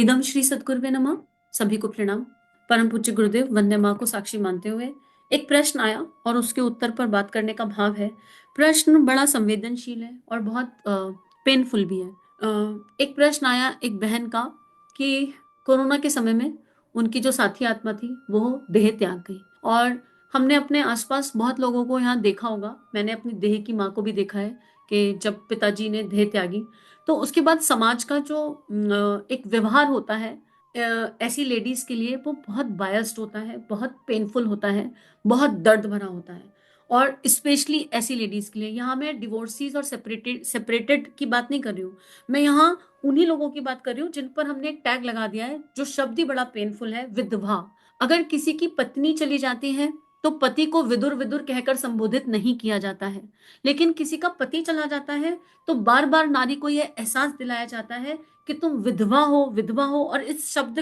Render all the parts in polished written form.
इदम श्री सद्गुरुवे नमः। सभी को प्रणाम। परम पूज्य गुरुदेव वंदे माँ को साक्षी मानते हुए एक प्रश्न आया और उसके उत्तर पर बात करने का भाव है। प्रश्न बड़ा संवेदनशील है और बहुत पेनफुल भी है। एक प्रश्न आया एक बहन का कि कोरोना के समय में उनकी जो साथी आत्मा थी वो देह त्याग गई, और हमने अपने आसपास बहुत लोगों को यहाँ देखा होगा। मैंने अपनी देह की माँ को भी देखा है कि जब पिताजी ने देह त्यागी तो उसके बाद समाज का जो एक व्यवहार होता है ऐसी लेडीज के लिए वो बहुत बायस्ड होता है, बहुत पेनफुल होता है, बहुत दर्द भरा होता है। और स्पेशली ऐसी लेडीज के लिए, यहाँ मैं डिवोर्सीज और सेपरेटेड सेपरेटेड की बात नहीं कर रही हूँ। मैं यहाँ उन्हीं लोगों की बात कर रही हूँ जिन पर हमने एक टैग लगा दिया है, जो शब्द ही बड़ा पेनफुल है, विधवा। अगर किसी की पत्नी चली जाती है तो पति को विदुर विदुर कहकर संबोधित नहीं किया जाता है, लेकिन किसी का पति चला जाता है तो बार बार नारी को यह एहसास दिलाया जाता है कि तुम विधवा हो, विधवा हो। और इस शब्द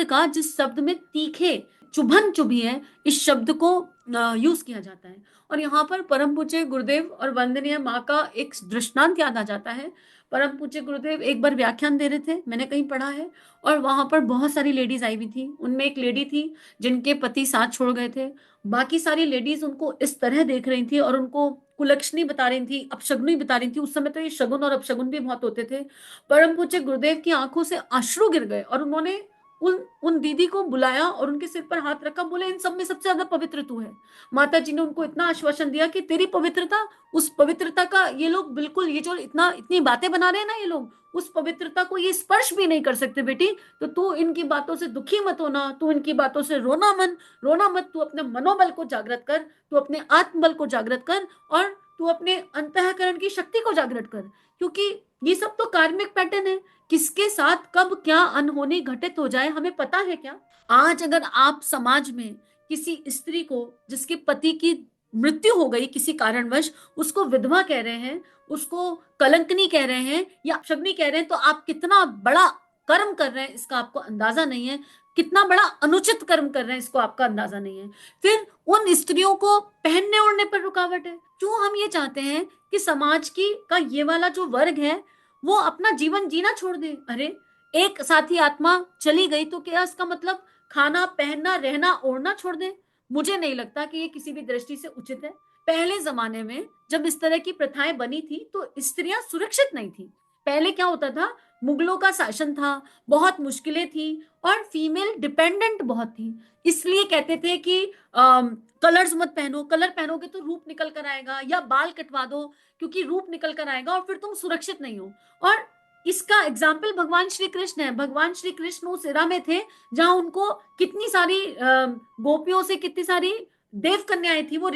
का जिस शब्द में तीखे चुभन चुभी है, इस शब्द को यूज किया जाता है। और यहाँ पर परम पूज्य गुरुदेव और वंदनीय माँ का एक दृष्टांत याद आ जाता है। परम पूज्य गुरुदेव एक बार व्याख्यान दे रहे थे, मैंने कहीं पढ़ा है, और वहां पर बहुत सारी लेडीज आई हुई थी। उनमें एक लेडी थी जिनके पति साथ छोड़ गए थे। बाकी सारी लेडीज उनको इस तरह देख रही थी और उनको कुलक्षणी बता रही थी, अपशगुनी बता रही थी। उस समय तो ये शगुन और अपशगुन भी बहुत होते थे। परम पूज्य गुरुदेव की आंखों से अश्रु गिर गए और उन्होंने उन उन दीदी को बुलाया और उनके सिर पर हाथ रखा, बोले इन सब में सबसे ज्यादा पवित्र तू है। माता जी ने उनको इतना आश्वासन दिया कि तेरी पवित्रता, उस पवित्रता का ये लोग बिल्कुल, ये जो इतनी बातें बना रहे हैं ना ये लोग, उस पवित्रता को ये स्पर्श भी नहीं कर सकते बेटी। तो तू इनकी बातों से दुखी मत होना, तू इनकी बातों से रोना मत। तू अपने मनोबल को जागृत कर, तू अपने आत्मबल को जागृत कर, और तू अपने अंतःकरण की शक्ति को जागृत कर। क्योंकि ये सब तो कार्मिक पैटर्न है। किसके साथ कब क्या अनहोनी घटित हो जाए हमें पता है क्या? आज अगर आप समाज में किसी स्त्री को जिसके पति की मृत्यु हो गई किसी कारणवश, उसको विधवा कह रहे हैं, उसको कलंकनी कह रहे हैं या अपशगुनी कह रहे हैं, तो आप कितना बड़ा कर्म कर रहे हैं इसका आपको अंदाजा नहीं है। कितना बड़ा अनुचित कर्म कर रहे हैं इसको आपका अंदाजा नहीं है। फिर उन स्त्रियों को पहनने ओढ़ने पर रुकावट है। क्यों हम ये चाहते हैं कि समाज की का ये वाला जो वर्ग है वो अपना जीवन जीना छोड़ दे? अरे, एक साथी आत्मा चली गई तो क्या इसका मतलब खाना पहनना रहना ओढ़ना छोड़ दे? मुझे नहीं लगता कि ये किसी भी दृष्टि से उचित है। पहले जमाने में जब इस तरह की प्रथाएं बनी थी तो स्त्रियां सुरक्षित नहीं थी। पहले क्या होता था, मुगलों का शासन था, बहुत मुश्किलें थी और फीमेल डिपेंडेंट बहुत थी। इसलिए कहते थे कि कलर्स मत पहनो, कलर पहनोगे तो रूप निकल कर आएगा, या बाल कटवा दो क्योंकि रूप निकल कर आएगा और फिर तुम सुरक्षित नहीं हो। और इसका एग्जाम्पल भगवान श्री कृष्ण है। भगवान श्री कृष्ण उस एरा में थे जहां उनको कितनी सारी गोपियों से कितनी सारी देव कन्याएं थी। वो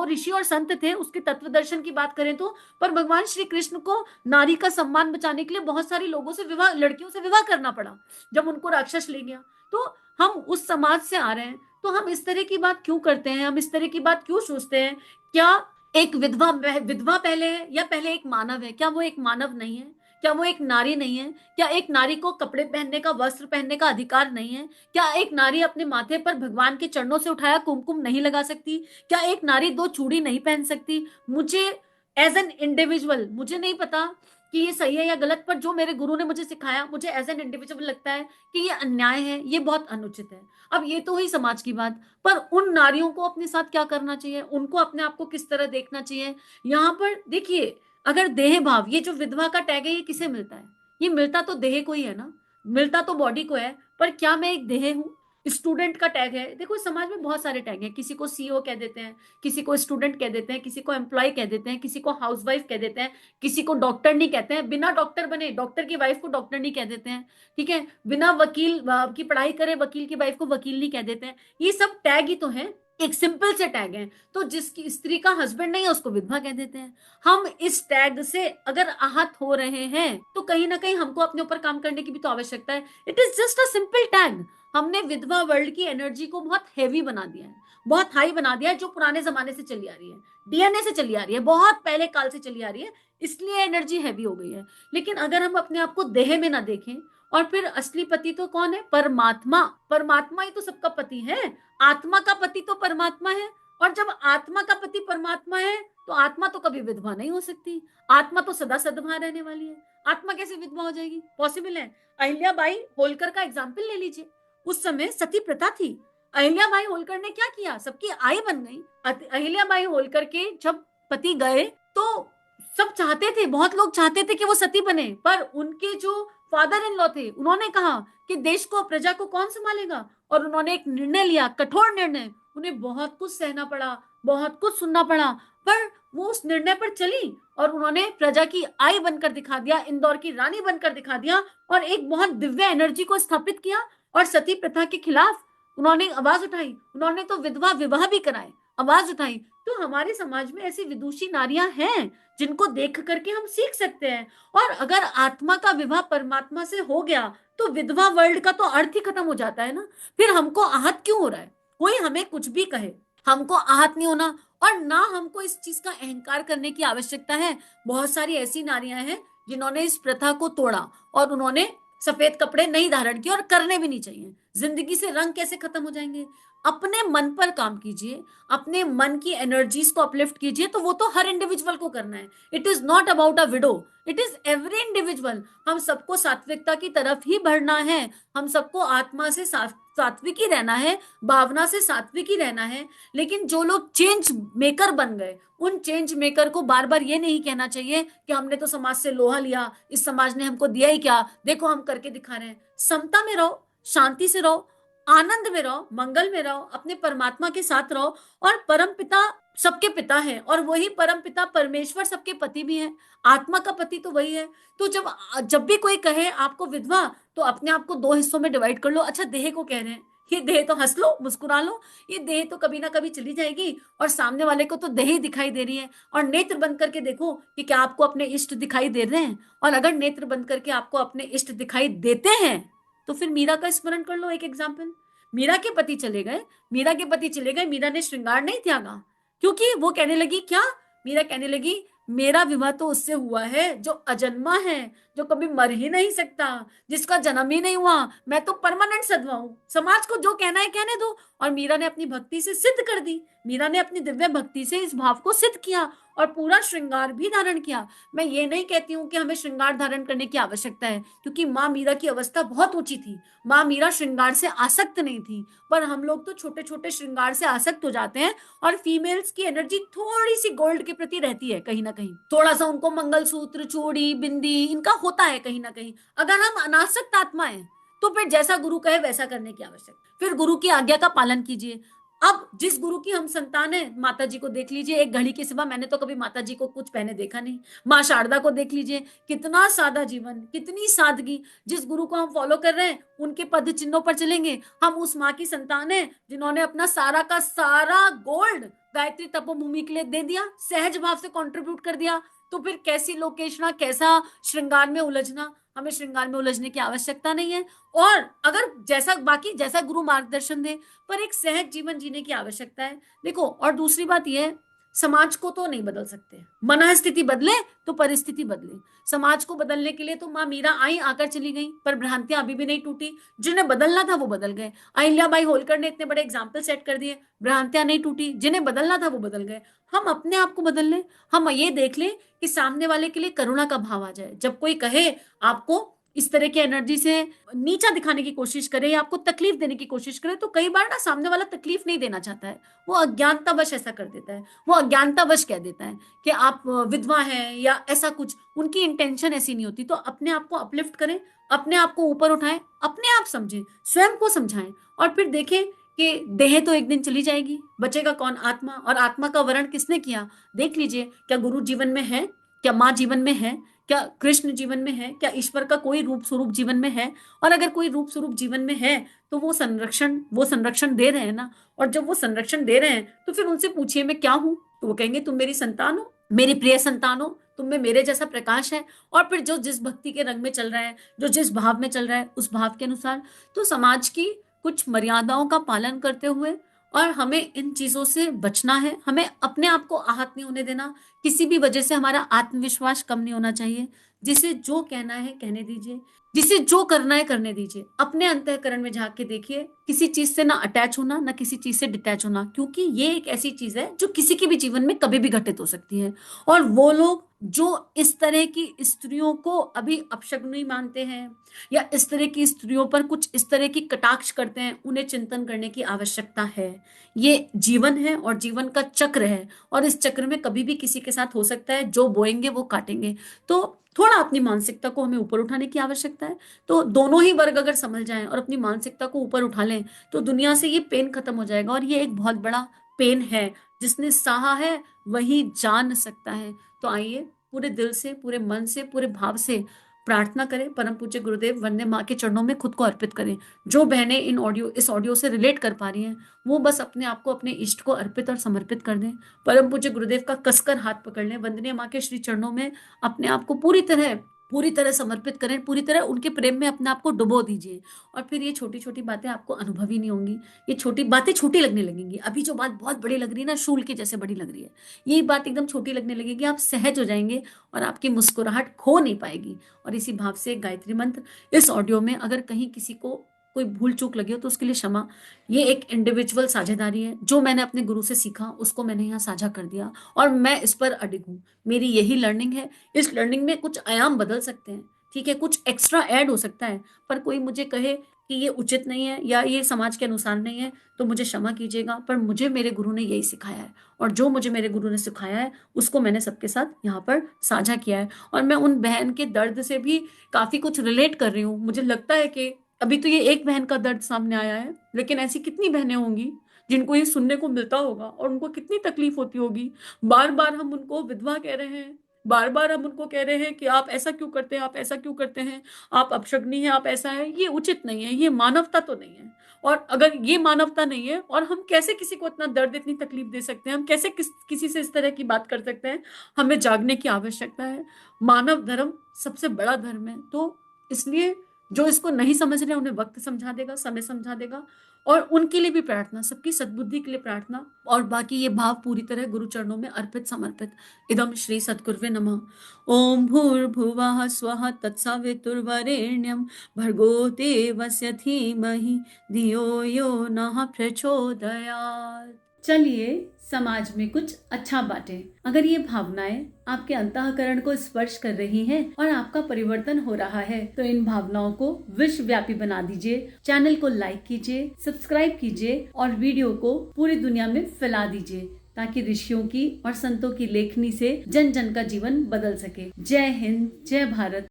ऋषि और संत थे उसके तत्व दर्शन की बात करें तो। पर भगवान श्री कृष्ण को नारी का सम्मान बचाने के लिए बहुत सारी लोगों से विवाह, लड़कियों से विवाह करना पड़ा जब उनको राक्षस ले गया। तो हम उस समाज से आ रहे हैं, तो हम इस तरह की बात क्यों करते हैं, हम इस तरह की बात क्यों सोचते हैं? क्या एक विधवा विधवा पहले है या पहले एक मानव है? क्या वो एक मानव नहीं है? क्या वो एक नारी नहीं है? क्या एक नारी को कपड़े पहनने का, वस्त्र पहनने का अधिकार नहीं है? क्या एक नारी अपने माथे पर भगवान के चरणों से उठाया कुमकुम नहीं लगा सकती? क्या एक नारी दो चूड़ी नहीं पहन सकती? मुझे एज एन इंडिविजुअल, मुझे नहीं पता कि ये सही है या गलत, पर जो मेरे गुरु ने मुझे सिखाया, मुझे एज एन इंडिविजुअल लगता है कि ये अन्याय है, ये बहुत अनुचित है। अब ये तो हुई समाज की बात, पर उन नारियों को अपने साथ क्या करना चाहिए, उनको अपने आप को किस तरह देखना चाहिए? यहाँ पर देखिए, अगर देह भाव, ये जो विधवा का टैग है ये किसे मिलता है? ये मिलता तो देह को ही है ना, मिलता तो बॉडी को है। पर क्या मैं एक देह हूँ? स्टूडेंट का टैग है। देखो समाज में बहुत सारे टैग हैं, किसी को सीईओ कह देते हैं, किसी को स्टूडेंट कह देते हैं, किसी को एम्प्लॉय कह देते हैं, किसी को हाउसवाइफ कह देते हैं, किसी को डॉक्टर नहीं कहते हैं, बिना डॉक्टर बने डॉक्टर की वाइफ को डॉक्टर नहीं कह देते हैं। ठीक है, बिना वकील की पढ़ाई करे वकील की वाइफ को वकील नहीं कह देते हैं। ये सब टैग ही तो है, एक सिंपल से टैग है। तो जिसकी स्त्री का हस्बैंड नहीं है उसको विधवा कह देते हैं। हम इस टैग से अगर आहत हो रहे हैं तो कहीं ना कहीं हमको अपने ऊपर काम करने की भी तो आवश्यकता है। It is just a simple tag. हमने विधवा वर्ल्ड की एनर्जी को बहुत हैवी बना दिया है, बहुत हाई बना दिया है, जो पुराने जमाने से चली आ रही है, डीएनए से चली आ रही है, बहुत पहले काल से चली आ रही है, इसलिए एनर्जी हैवी हो गई है। लेकिन अगर हम अपने आप को देह में ना देखें, और फिर असली पति तो कौन है? परमात्मा। परमात्मा ही तो सबका पति है। आत्मा का पति तो परमात्मा है। और जब आत्मा का पति परमात्मा है तो आत्मा तो कभी विधवा नहीं हो सकती, आत्मा तो सदा सदभा रहने वाली है। आत्मा कैसे विधवा हो जाएगी? पॉसिबल है? अहिल्याबाई होलकर का एग्जाम्पल ले लीजिए, उस समय सती प्रथा थी। अहिल्याबाई होलकर ने क्या किया? सबकी आई बन गई। अहिल्याबाई होलकर के जब पति गए तो सब चाहते थे, बहुत लोग चाहते थे कि वो सती बने, पर उनके जो फादर इन लॉ थे उन्होंने कहा कि देश को प्रजा को कौन संभालेगा, और उन्होंने एक निर्णय लिया, कठोर निर्णय। उन्हें बहुत कुछ सहना पड़ा, बहुत कुछ सुनना पड़ा, पर वो उस निर्णय पर चली और उन्होंने प्रजा की आई बनकर दिखा दिया, इंदौर की रानी बनकर दिखा दिया और एक बहुत दिव्य एनर्जी को स्थापित किया। और सती प्रथा के खिलाफ उन्होंने आवाज उठाई, उन्होंने तो विधवा विवाह भी कराए, आवाज उठाई। तो हमारे समाज में ऐसी विदुषी नारियां हैं जिनको देख करके हम सीख सकते हैं। और अगर आत्मा का विवाह परमात्मा से हो गया तो विधवा वर्ल्ड का तो अर्थ ही खत्म हो जाता है ना। फिर हमको आहत क्यों हो रहा है? कोई हमें कुछ भी कहे, हमको आहत नहीं होना, और ना हमको इस चीज का अहंकार करने की आवश्यकता है। बहुत सारी ऐसी नारियां हैं जिन्होंने इस प्रथा को तोड़ा और उन्होंने सफेद कपड़े नहीं धारण किए, और करने भी नहीं चाहिए। जिंदगी से रंग कैसे खत्म हो जाएंगे? अपने मन पर काम कीजिए, अपने मन की एनर्जीज को अपलिफ्ट कीजिए, तो वो तो हर इंडिविजुअल को करना है। It is not about a window, it is every individual. हम सबको सात्विकता की तरफ ही बढ़ना है, हम सबको आत्मा से सात्विक ही रहना है, भावना से सात्विक ही रहना है। लेकिन जो लोग चेंज मेकर बन गए, उन चेंज मेकर को बार बार ये नहीं कहना चाहिए कि हमने तो समाज से लोहा लिया, इस समाज ने हमको दिया ही क्या, देखो हम करके दिखा रहे हैं। समता में रहो, शांति से रहो, आनंद में रहो, मंगल में रहो, अपने परमात्मा के साथ रहो। और परम पिता सबके पिता है, और वही परम पिता परमेश्वर सबके पति भी है। आत्मा का पति तो वही है। तो जब जब भी कोई कहे आपको विधवा, तो अपने आप को दो हिस्सों में डिवाइड कर लो। अच्छा, देह को कह रहे हैं, ये देह तो हंस लो, मुस्कुरा लो, ये देह तो कभी ना कभी चली जाएगी, और सामने वाले को तो देह ही दिखाई दे रही है। और नेत्र बंद करके देखो कि क्या आपको अपने इष्ट दिखाई दे रहे हैं। और अगर नेत्र बंद करके आपको अपने इष्ट दिखाई देते हैं, तो फिर मीरा का स्मरण कर लो, एक एग्जाम्पल। मीरा के पति चले गए, मीरा के पति चले गए, मीरा ने श्रृंगार नहीं त्यागा, क्योंकि वो कहने लगी क्या, मीरा कहने लगी मेरा विवाह तो उससे हुआ है जो अजन्मा है, जो कभी मर ही नहीं सकता, जिसका जन्म ही नहीं हुआ। मैं तो परमानेंट सदमा हूं, समाज को जो कहना है कहने दो। और मीरा ने अपनी भक्ति से सिद्ध कर दी, मीरा ने अपनी दिव्य भक्ति से इस भाव को सिद्ध किया और पूरा श्रृंगार भी धारण किया। मैं ये नहीं कहती हूँ कि हमें श्रृंगार धारण करने की आवश्यकता है, क्योंकि माँ मीरा की अवस्था बहुत ऊंची थी। माँ मीरा श्रृंगार से आसक्त नहीं थी, पर हम लोग तो छोटे छोटे श्रृंगार से आसक्त हो जाते हैं। और फीमेल्स की एनर्जी थोड़ी सी गोल्ड के प्रति रहती है, कहीं ना कहीं थोड़ा सा उनको मंगलसूत्र, चूड़ी, बिंदी इनका होता है कहीं ना कहीं। अगर हम अनासक्त आत्मा है, तो फिर जैसा गुरु कहे वैसा करने की आवश्यकता, फिर गुरु की आज्ञा का पालन कीजिए। अब जिस गुरु की हम संतान है, माता जी को देख लीजिए, एक घड़ी के सिवा मैंने तो कभी माता जी को कुछ पहने देखा नहीं। माँ शारदा को देख लीजिए, कितना सादा जीवन, कितनी सादगी। जिस गुरु को हम फॉलो कर रहे हैं उनके पद चिन्हों पर चलेंगे। हम उस माँ की संतान है जिन्होंने अपना सारा का सारा गोल्ड गायत्री तपोभूमि के लिए दे दिया, सहज भाव से कंट्रीब्यूट कर दिया। तो फिर कैसी लोकेशना, कैसा श्रृंगार में उलझना? हमें श्रृंगार में उलझने की आवश्यकता नहीं है। और अगर जैसा बाकी जैसा गुरु मार्गदर्शन दे, पर एक सहज जीवन जीने की आवश्यकता है। देखो, और दूसरी बात यह है, समाज को तो नहीं बदल सकते, मन स्थिति बदले तो परिस्थिति बदले। समाज को बदलने के लिए तो माँ मीरा आई, आकर चली गई, पर भ्रांतियां अभी भी नहीं टूटी। जिन्हें बदलना था वो बदल गए। अहिल्याबाई होलकर ने इतने बड़े एग्जाम्पल सेट कर दिए, भ्रांतियां नहीं टूटी। जिन्हें बदलना था वो बदल गए। हम अपने आप को बदल लें, हम ये देख लें कि सामने वाले के लिए करुणा का भाव आ जाए। जब कोई कहे आपको इस तरह की एनर्जी से नीचा दिखाने की कोशिश करे या आपको तकलीफ देने की कोशिश करे, तो कई बार ना सामने वाला तकलीफ नहीं देना चाहता है, वो अज्ञानतावश ऐसा कर देता है। वो अज्ञानतावश कह देता है कि आप विधवा हैं या ऐसा कुछ, उनकी इंटेंशन ऐसी नहीं होती। तो अपने आप को अपलिफ्ट करें, अपने आप को ऊपर उठाएं, अपने आप समझें, स्वयं को समझाएं, और फिर देखें कि देह तो एक दिन चली जाएगी, बचेगा कौन? आत्मा। और आत्मा का वर्ण किसने किया? देख लीजिए, क्या गुरु जीवन में है? क्या माँ जीवन में है? क्या कृष्ण जीवन में है? क्या ईश्वर का कोई रूप स्वरूप जीवन में है? और अगर कोई रूप स्वरूप जीवन में है तो वो संरक्षण दे रहे हैं ना। और जब वो संरक्षण दे रहे हैं तो फिर उनसे पूछिए मैं क्या हूं, तो वो कहेंगे तुम मेरी संतान हो, मेरी प्रिय संतान हो, तुम में मेरे जैसा प्रकाश है। और फिर जो जिस भक्ति के रंग में चल रहा है, जो जिस भाव में चल रहा है, उस भाव के अनुसार तो समाज की कुछ मर्यादाओं का पालन करते हुए, और हमें इन चीजों से बचना है। हमें अपने आप को आहत नहीं होने देना, किसी भी वजह से हमारा आत्मविश्वास कम नहीं होना चाहिए। जिसे जो कहना है कहने दीजिए, जिसे जो करना है करने दीजिए। अपने अंतःकरण में झांक के देखिए, किसी चीज से ना अटैच होना, ना किसी चीज से डिटैच होना, क्योंकि ये एक ऐसी चीज है जो किसी के भी जीवन में कभी भी घटित हो सकती है। और वो लोग जो इस तरह की स्त्रियों को अभी अपशगुनी मानते हैं या इस तरह की स्त्रियों पर कुछ इस तरह की कटाक्ष करते हैं, उन्हें चिंतन करने की आवश्यकता है। ये जीवन है और जीवन का चक्र है, और इस चक्र में कभी भी किसी के साथ हो सकता है, जो बोएंगे वो काटेंगे। तो थोड़ा अपनी मानसिकता को हमें ऊपर उठाने की आवश्यकता है। तो दोनों ही वर्ग अगर समझ जाएं और अपनी मानसिकता को ऊपर उठा लें, तो दुनिया से ये पेन खत्म हो जाएगा। और ये एक बहुत बड़ा पेन है, जिसने सहा है वही जान सकता है। तो आइए पूरे दिल से, पूरे मन से, पूरे भाव से प्रार्थना करें, परम पूज्य गुरुदेव वंदे माँ के चरणों में खुद को अर्पित करें। जो बहनें इस ऑडियो से रिलेट कर पा रही हैं, वो बस अपने आप को, अपने इष्ट को अर्पित और समर्पित कर दें। परम पूज्य गुरुदेव का कसकर हाथ पकड़ लें, वंदनीय माँ के श्री चरणों में अपने आप को पूरी तरह समर्पित करें, पूरी तरह उनके प्रेम में अपने आप को डुबो दीजिए। और फिर ये छोटी छोटी बातें आपको अनुभव ही नहीं होंगी, ये छोटी बातें छोटी लगने लगेंगी। अभी जो बात बहुत बड़ी लग रही है ना, शूल के जैसे बड़ी लग रही है, ये बात एकदम छोटी लगने लगेगी। आप सहज हो जाएंगे और आपकी मुस्कुराहट खो नहीं पाएगी। और इसी भाव से गायत्री मंत्र इस ऑडियो में अगर कहीं किसी को कोई भूल चूक लगी हो तो उसके लिए क्षमा। ये एक इंडिविजुअल साझेदारी है, जो मैंने अपने गुरु से सीखा उसको मैंने यहाँ साझा कर दिया, और मैं इस पर अडिग हूँ। मेरी यही लर्निंग है। इस लर्निंग में कुछ आयाम बदल सकते हैं, ठीक है, कुछ एक्स्ट्रा ऐड हो सकता है, पर कोई मुझे कहे कि ये उचित नहीं है या ये समाज के अनुसार नहीं है, तो मुझे क्षमा कीजिएगा। पर मुझे मेरे गुरु ने यही सिखाया है, और जो मुझे मेरे गुरु ने सिखाया है उसको मैंने सबके साथ यहाँ पर साझा किया है। और मैं उन बहन के दर्द से भी काफी कुछ रिलेट कर रही हूँ। मुझे लगता है कि अभी तो ये एक बहन का दर्द सामने आया है, लेकिन ऐसी कितनी बहनें होंगी जिनको ये सुनने को मिलता होगा, और उनको कितनी तकलीफ होती होगी। बार बार हम उनको विधवा कह रहे हैं, बार बार हम उनको कह रहे हैं कि आप ऐसा क्यों करते हैं, आप ऐसा क्यों करते हैं, आप अपशगनी हैं, आप ऐसा है। ये उचित नहीं है, ये मानवता तो नहीं है। और अगर ये मानवता नहीं है, और हम कैसे किसी को इतना दर्द, इतनी तकलीफ दे सकते हैं, हम कैसे किसी से इस तरह की बात कर सकते हैं। हमें जागने की आवश्यकता है। मानव धर्म सबसे बड़ा धर्म है। तो इसलिए जो इसको नहीं समझ रहे उन्हें वक्त समझा देगा, समय समझा देगा। और उनके लिए भी प्रार्थना, सबकी सद्बुद्धि के लिए प्रार्थना। और बाकी ये भाव पूरी तरह गुरु चरणों में अर्पित समर्पित। इदम श्री सद्गुरुवे नमः। ओम भूर्भुवः स्वः तत्सवितुर्वरेण्यं भर्गो देवस्य धीमहि धियो यो नः प्रचोदयात्। चलिए समाज में कुछ अच्छा बांटे। अगर ये भावनाएं आपके अंतःकरण को स्पर्श कर रही हैं और आपका परिवर्तन हो रहा है, तो इन भावनाओं को विश्वव्यापी बना दीजिए। चैनल को लाइक कीजिए, सब्सक्राइब कीजिए और वीडियो को पूरी दुनिया में फैला दीजिए, ताकि ऋषियों की और संतों की लेखनी से जन जन का जीवन बदल सके। जय हिंद, जय भारत।